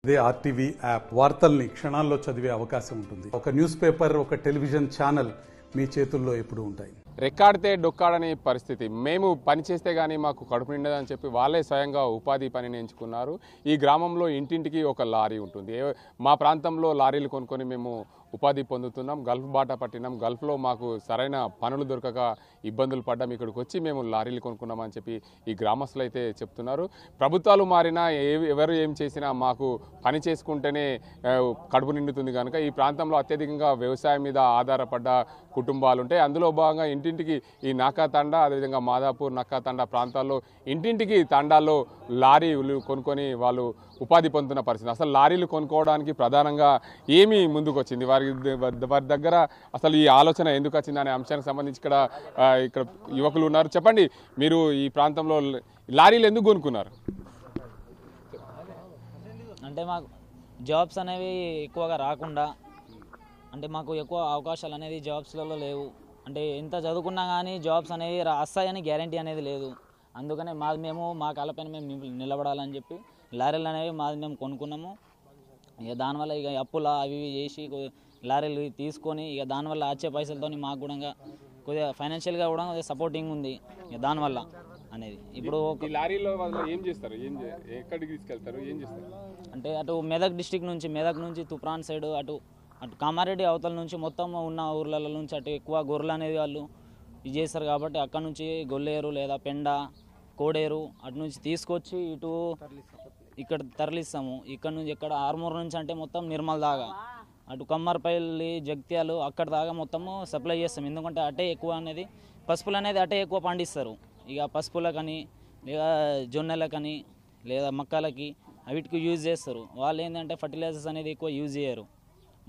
ఇదే RTV app వార్తల్ని క్షణాల్లో చదివే అవకాశం ఉంటుంది. ఒక న్యూస్ పేపర్, ఒక టెలివిజన్ ఛానల్ మీ చేతుల్లో ఎప్పుడూ ఉంటాయి. రెక్కాడితే డొక్కాడని పరిస్థితి. మేము పని చేస్తే కానీ మాకు కడుపు నిండదని చెప్పి వాళ్ళే స్వయంగా ఉపాధి పనిని ఎంచుకున్నారు. ఈ గ్రామంలో ఇంటింటికి ఒక లారీ ఉంటుంది. మా ప్రాంతంలో లారీలు కొనుక్కొని మేము ఉపాధి పొందుతున్నాం. గల్ఫ్ బాట పట్టినాం. గల్ఫ్లో మాకు సరైన పనులు దొరకక ఇబ్బందులు పడ్డాం. ఇక్కడికి వచ్చి మేము లారీలు కొనుక్కున్నామని చెప్పి ఈ గ్రామస్తులు అయితే చెప్తున్నారు. ప్రభుత్వాలు మారినా ఎవరు ఏం చేసినా మాకు పని చేసుకుంటేనే కడుపు నిండుతుంది కనుక ఈ ప్రాంతంలో అత్యధికంగా వ్యవసాయం మీద ఆధారపడ్డ కుటుంబాలు ఉంటాయి. అందులో భాగంగా ఇంటింటికి ఈ నాకా తండా, అదేవిధంగా మాదాపూర్, నక్కా తండా ప్రాంతాల్లో ఇంటింటికి తండాల్లో లారీలు కొనుక్కొని వాళ్ళు ఉపాధి పొందుతున్న పరిస్థితి. అసలు లారీలు కొనుక్కోవడానికి ప్రధానంగా ఏమి ముందుకు వచ్చింది, వారి దగ్గర అసలు ఈ ఆలోచన ఎందుకు వచ్చింది అనే అంశానికి సంబంధించి ఇక్కడ యువకులు ఉన్నారు. చెప్పండి, మీరు ఈ ప్రాంతంలో లారీలు ఎందుకు కొనుక్కున్నారు? అంటే మాకు జాబ్స్ అనేవి ఎక్కువగా రాకుండా, అంటే మాకు ఎక్కువ అవకాశాలు అనేది జాబ్స్లలో లేవు. అంటే ఎంత చదువుకున్నా కానీ జాబ్స్ అనేవి వస్తాయని గ్యారంటీ అనేది లేదు. అందుకనే మేము మా కాళ్ళపైన మేము నిలబడాలని చెప్పి లారీలు అనేవి మేము కొనుక్కున్నాము. ఇక దానివల్ల ఇక అప్పులు అవి చేసి లారీలు తీసుకొని ఇక దానివల్ల వచ్చే పైసలతో మాకు కూడా కొద్దిగా ఫైనాన్షియల్గా కూడా సపోర్టింగ్ ఉంది. ఇక దానివల్ల అనేది ఇప్పుడు లారీలో ఏం చేస్తారు, ఎక్కడికి తీసుకెళ్తారు, ఏం చేస్తారు అంటే అటు మెదక్ డిస్టిక్ నుంచి తుప్రాన్ సైడ్ అటు కామారెడ్డి అవతల నుంచి మొత్తం ఉన్న ఊర్లలో నుంచి అటు ఎక్కువ గొర్రెలు అనేది వాళ్ళు ఇది చేస్తారు కాబట్టి అక్కడ నుంచి గొల్లేరు లేదా పెండ, కోడేరు అటు నుంచి తీసుకొచ్చి ఇటు ఇక్కడ తరలిస్తాము. ఇక్కడ నుంచి ఆర్మూర్ నుంచి అంటే మొత్తం నిర్మల్ దాకా, అటు కమ్మర్పల్లి, జగిత్యాలు అక్కడ దాకా మొత్తము సప్లై చేస్తాం. ఎందుకంటే అటే ఎక్కువ అనేది పసుపులు అనేది అటే ఎక్కువ పండిస్తారు. ఇక పసుపులకని లేదా జొన్నలకని లేదా మక్కలకి వీటికి యూజ్ చేస్తారు. వాళ్ళు ఏంటంటే ఫర్టిలైజర్స్ అనేది ఎక్కువ యూజ్ చేయరు.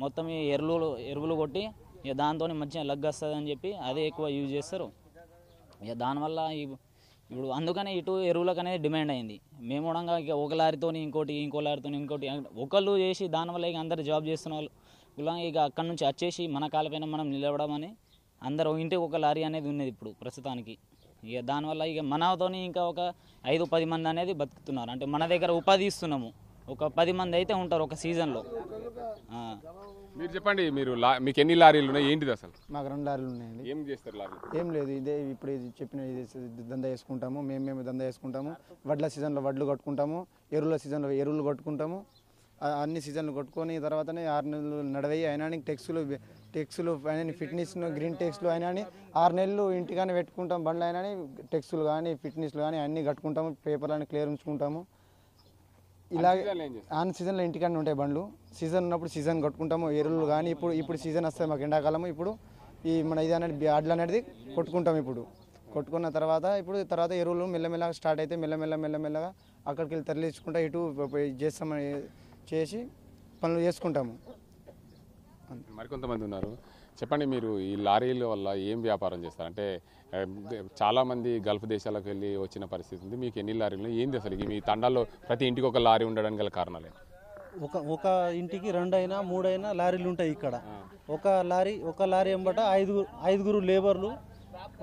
మొత్తం ఈ ఎరువులు కొట్టి ఇక దాంతో మంచిగా లగ్గు వస్తుంది అని చెప్పి అదే ఎక్కువ యూజ్ చేస్తారు. ఇక దానివల్ల ఇప్పుడు అందుకనే ఇటు ఎరువులకు అనేది డిమాండ్ అయింది. మేము కూడా ఇక ఒక లారీతో ఇంకో లారీతో ఇంకోటి ఒకళ్ళు చేసి దానివల్ల ఇక అందరు జాబ్ చేస్తున్న వాళ్ళు ఇక అక్కడ నుంచి వచ్చేసి మన కాళ్ళపైన మనం నిలబడమని అందరూ ఇంటికి ఒక లారీ అనేది ఉన్నది ఇప్పుడు ప్రస్తుతానికి. ఇక దానివల్ల ఇక మనతో ఇంకా ఒక 5-10 మంది అనేది బతుకుతున్నారు. అంటే మన దగ్గర ఉపాధి ఇస్తున్నాము. ఒక 10 మంది అయితే ఉంటారు ఒక సీజన్లో. మీరు చెప్పండి, మీకు ఎన్ని లారీలు ఉన్నాయి, ఏంటిది అసలు? మాకు 2 లారీలు ఉన్నాయండి. ఏం చేస్తారు లారీలు? ఏం లేదు, ఇదే ఇప్పుడు చెప్పిన దందా వేసుకుంటాము. మేము దందా వేసుకుంటాము. వడ్ల సీజన్లో వడ్లు కట్టుకుంటాము, ఎరువుల సీజన్లో ఎరువులు కొట్టుకుంటాము. అన్ని సీజన్లు కొట్టుకొని తర్వాతనే 6 నెలలు నడవయి అయినా టెక్స్లు అయినా ఫిట్నెస్ గ్రీన్ టెక్స్లు అయినా 6 నెలలు ఇంటికానే పెట్టుకుంటాం. బండ్లు అయినా టెక్స్లు కానీ ఫిట్నెస్లు కానీ అన్నీ కట్టుకుంటాము. పేపర్లను క్లియర్ ఉంచుకుంటాము. ఇలాగే ఆన్ సీజన్లో ఇంటికానే ఉంటాయి బండ్లు. సీజన్ ఉన్నప్పుడు సీజన్ కట్టుకుంటాము. ఎరువులు కానీ ఇప్పుడు సీజన్ వస్తుంది మాకు ఎండాకాలము. ఇప్పుడు ఈ మన ఇది అనేది అడ్లు అనేది కొట్టుకుంటాం. ఇప్పుడు కొట్టుకున్న తర్వాత ఎరువులు మెల్లమెల్లగా స్టార్ట్ అయితే మెల్లమెల్లగా అక్కడికి వెళ్ళి తరలించుకుంటా ఇటు చేసి పనులు చేసుకుంటాము. మరికొంతమంది ఉన్నారు. చెప్పండి, మీరు ఈ లారీల వల్ల ఏం వ్యాపారం చేస్తారు? అంటే చాలామంది గల్ఫ్ దేశాలకు వెళ్ళి వచ్చిన పరిస్థితి ఉంది. మీకు ఎన్ని లారీలు, ఏంది అసలు మీ తండాల్లో ప్రతి ఇంటికి ఒక లారీ ఉండడానికి గల కారణాలే? ఒక ఇంటికి 2 అయినా 3 అయినా లారీలు ఉంటాయి ఇక్కడ. ఒక లారీ ఎంబట 5 లేబర్లు,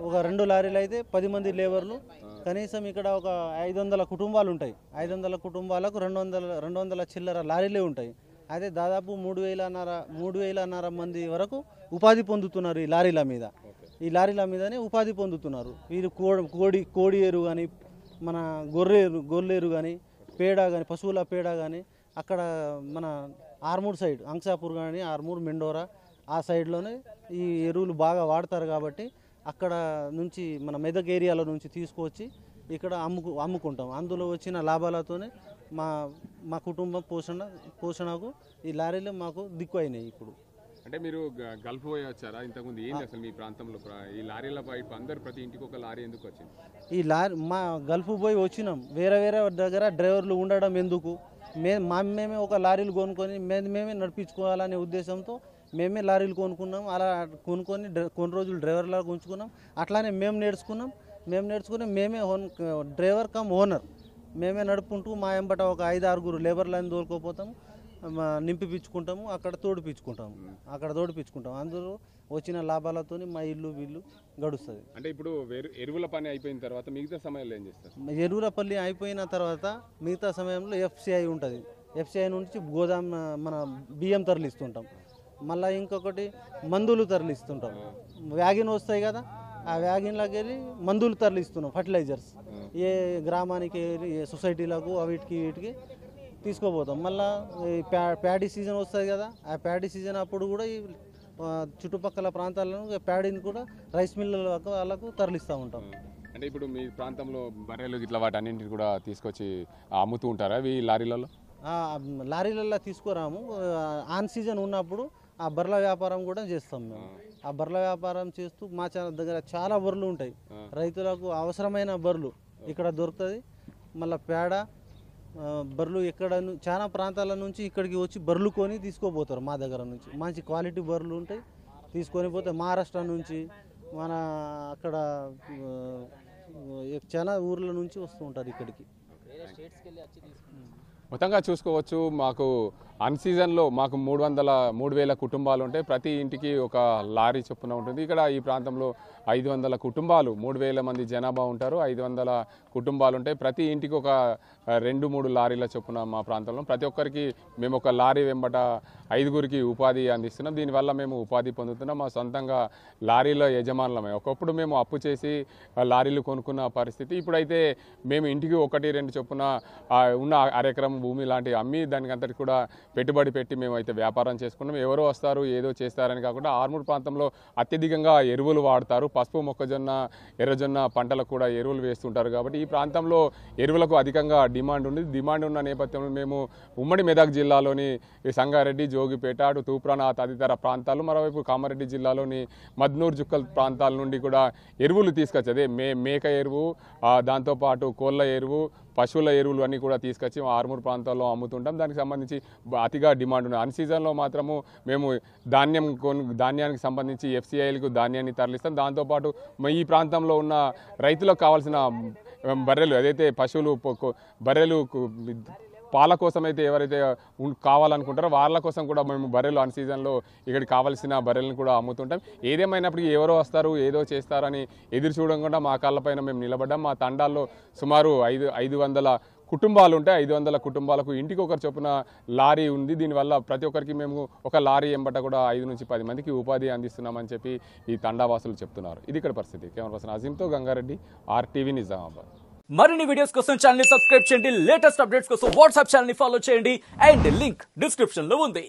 ఒక 2 లారీలు అయితే 10 మంది లేబర్లు. కనీసం ఇక్కడ ఒక 500 కుటుంబాలు ఉంటాయి. 500 కుటుంబాలకు 200 చిల్లర లారీలే ఉంటాయి. అయితే దాదాపు 3,500 మంది వరకు ఉపాధి పొందుతున్నారు ఈ లారీల మీద. ఈ లారీల మీదనే ఉపాధి పొందుతున్నారు. వీరు కోడి ఎరువు కానీ, మన గొర్రెరు కానీ, పేడ కానీ, పశువుల పేడ కానీ అక్కడ మన ఆర్మూర్ సైడ్ అంక్సాపూర్ కానీ ఆర్మూర్ మెండోరా ఆ సైడ్లోనే ఈ ఎరువులు బాగా వాడతారు. కాబట్టి అక్కడ నుంచి మన మెదక్ ఏరియాలో నుంచి తీసుకొచ్చి ఇక్కడ అమ్ముకుంటాం. అందులో వచ్చిన లాభాలతోనే మా కుటుంబం పోషణకు ఈ లారీలు మాకు దిక్కు అయినాయి. ఇప్పుడు అంటే మీరు గల్ఫ్ పోయి వచ్చారా ఇంతకుముందు? ఏంటి అసలు మీ ప్రాంతంలో ఈ లారీల పైపు అందరు ప్రతి ఇంటికి ఒక లారీ ఎందుకు వచ్చింది? ఈ లారీ మా గల్ఫ్ పోయి వచ్చినాం. వేరే దగ్గర డ్రైవర్లు ఉండడం ఎందుకు, మేమే ఒక లారీలు కొనుక్కొని మేమే నడిపించుకోవాలనే ఉద్దేశంతో మేమే లారీలు కొనుక్కున్నాం. అలా కొన్ని రోజులు డ్రైవర్లాగా ఉంచుకున్నాం. అట్లానే మేము నేర్చుకుని మేమే డ్రైవర్ కమ్ ఓనర్ మేమే నడుపుకుంటూ మా ఎంబట ఒక 5-6 లేబర్లను తోలుకోపోతాము. నింపిపించుకుంటాము. అక్కడ తోడిపించుకుంటాము. అందులో వచ్చిన లాభాలతో మా వీళ్ళు గడుస్తుంది. అంటే ఇప్పుడు ఎరువుల పని అయిపోయిన తర్వాత మిగతా సమయంలో ఏం చేస్తారు? ఎరువుల పని అయిపోయిన తర్వాత మిగతా సమయంలో FCI ఉంటుంది. ఎఫ్సిఐ నుంచి గోదాం మన బియ్యం తరలిస్తుంటాం. మళ్ళీ ఇంకొకటి మందులు తరలిస్తుంటాం. వ్యాగిన్ వస్తాయి కదా, ఆ వ్యాగిన్లోకి వెళ్ళి మందులు తరలిస్తున్నాం, ఫర్టిలైజర్స్ ఏ గ్రామానికి ఏ సొసైటీలకు వీటికి తీసుకోపోతాం. మళ్ళీ ప్యాడీ సీజన్ వస్తుంది కదా, ఆ ప్యాడీ సీజన్ అప్పుడు కూడా ఈ చుట్టుపక్కల ప్రాంతాలను ప్యాడీని కూడా రైస్ మిల్లులకు వాళ్ళకు తరలిస్తూ ఉంటాం. అంటే ఇప్పుడు మీ ప్రాంతంలో బర్రెలు ఇట్లా వాటి అన్నింటిని కూడా తీసుకొచ్చి అమ్ముతూ ఉంటారా ఈ లారీలలో? లారీలలో తీసుకురాము. ఆన్ సీజన్ ఉన్నప్పుడు ఆ బర్రెల వ్యాపారం కూడా చేస్తాం మేము. ఆ బర్రెల వ్యాపారం చేస్తూ మా దగ్గర చాలా బర్రెలు ఉంటాయి. రైతులకు అవసరమైన బర్రెలు ఇక్కడ దొరుకుతుంది. మళ్ళీ పేడ బర్రెలు ఎక్కడ చాలా ప్రాంతాల నుంచి ఇక్కడికి వచ్చి బర్రెలు కొని తీసుకోపోతారు. మా దగ్గర నుంచి మంచి క్వాలిటీ బర్రెలు ఉంటాయి, తీసుకొని పోతే మహారాష్ట్ర నుంచి మన అక్కడ చాలా ఊర్ల నుంచి వస్తూ ఉంటారు ఇక్కడికి. మొత్తంగా చూసుకోవచ్చు, మాకు అన్ సీజన్లో మాకు 3,000 కుటుంబాలు ఉంటాయి. ప్రతి ఇంటికి ఒక లారీ చొప్పున ఉంటుంది. ఇక్కడ ఈ ప్రాంతంలో 500 కుటుంబాలు, 3,000 మంది జనాభా ఉంటారు. 500 కుటుంబాలు ఉంటాయి. ప్రతి ఇంటికి ఒక 2-3 లారీల చొప్పున మా ప్రాంతంలో ప్రతి ఒక్కరికి మేము ఒక లారీ వెంబట 5గురికి ఉపాధి అందిస్తున్నాం. దీనివల్ల మేము ఉపాధి పొందుతున్నాం. మా సొంతంగా లారీల యజమానులమే. ఒకప్పుడు మేము అప్పు చేసి లారీలు కొనుక్కున్న పరిస్థితి. ఇప్పుడైతే మేము ఇంటికి 1-2 చొప్పున ఉన్న అరెకరం భూమి లాంటివి అమ్మి దానికి అంతటి కూడా పెట్టుబడి పెట్టి మేమైతే వ్యాపారం చేసుకున్నాం. ఎవరో వస్తారు ఏదో చేస్తారని కాకుండా ఆర్మూర్ ప్రాంతంలో అత్యధికంగా ఎరువులు వాడతారు. పసుపు, మొక్కజొన్న, ఎర్రజొన్న పంటలకు కూడా ఎరువులు వేస్తుంటారు. కాబట్టి ఈ ప్రాంతంలో ఎరువులకు అధికంగా డిమాండ్ ఉంది. డిమాండ్ ఉన్న నేపథ్యంలో మేము ఉమ్మడి మెదక్ జిల్లాలోని సంగారెడ్డి, జోగిపేట, అటు తూప్రాన్ తదితర ప్రాంతాలు, మరోవైపు కామారెడ్డి జిల్లాలోని మద్నూర్, జుక్కల్ ప్రాంతాల నుండి కూడా ఎరువులు తీసుకొచ్చేది మేక ఎరువు, దాంతోపాటు కోళ్ళ ఎరువు, పశువుల ఎరువులు అన్నీ కూడా తీసుకొచ్చి ఆర్మూర్ ప్రాంతాల్లో అమ్ముతుంటాం. దానికి సంబంధించి అతిగా డిమాండ్ ఉంది. అన్ సీజన్లో మాత్రము మేము ధాన్యానికి సంబంధించి ఎఫ్సిఐలకు ధాన్యాన్ని తరలిస్తాం. దాంతోపాటు ఈ ప్రాంతంలో ఉన్న రైతులకు కావాల్సిన బర్రెలు, ఏదైతే పశువులు బర్రెలు పాల కోసం అయితే ఎవరైతే కావాలనుకుంటారో వాళ్ళ కోసం కూడా మేము బర్రెలు అన్ సీజన్లో ఇక్కడికి కావాల్సిన బర్రెలను కూడా అమ్ముతుంటాం. ఏదేమైనప్పటికీ ఎవరో వస్తారు ఏదో చేస్తారని ఎదురు చూడకుండా మా కాళ్ళపైన మేము నిలబడ్డాం. మా తండాల్లో సుమారు 500 కుటుంబాలు ఉంటాయి. 500 కుటుంబాలకు ఇంటికి ఒకరు చొప్పున లారీ ఉంది. దీనివల్ల ప్రతి ఒక్కరికి మేము ఒక లారీ ఎంబట కూడా 5 నుంచి 10 మందికి ఉపాధి అందిస్తున్నామని చెప్పి ఈ తండావాసులు చెప్తున్నారు. ఇది ఇక్కడ పరిస్థితి. కెమెరా పర్సన్ అజీంతో గంగారెడ్డి, RTV నిజామాబాద్. మరిన్ని వీడియోస్ కోసం ఛానల్ ని సబ్స్క్రైబ్ చేయండి. లేటెస్ట్ అప్డేట్స్ కోసం వాట్సాప్ ఛానల్ ని ఫాలో చేయండి. అండ్ లింక్ డిస్క్రిప్షన్ లో ఉంది.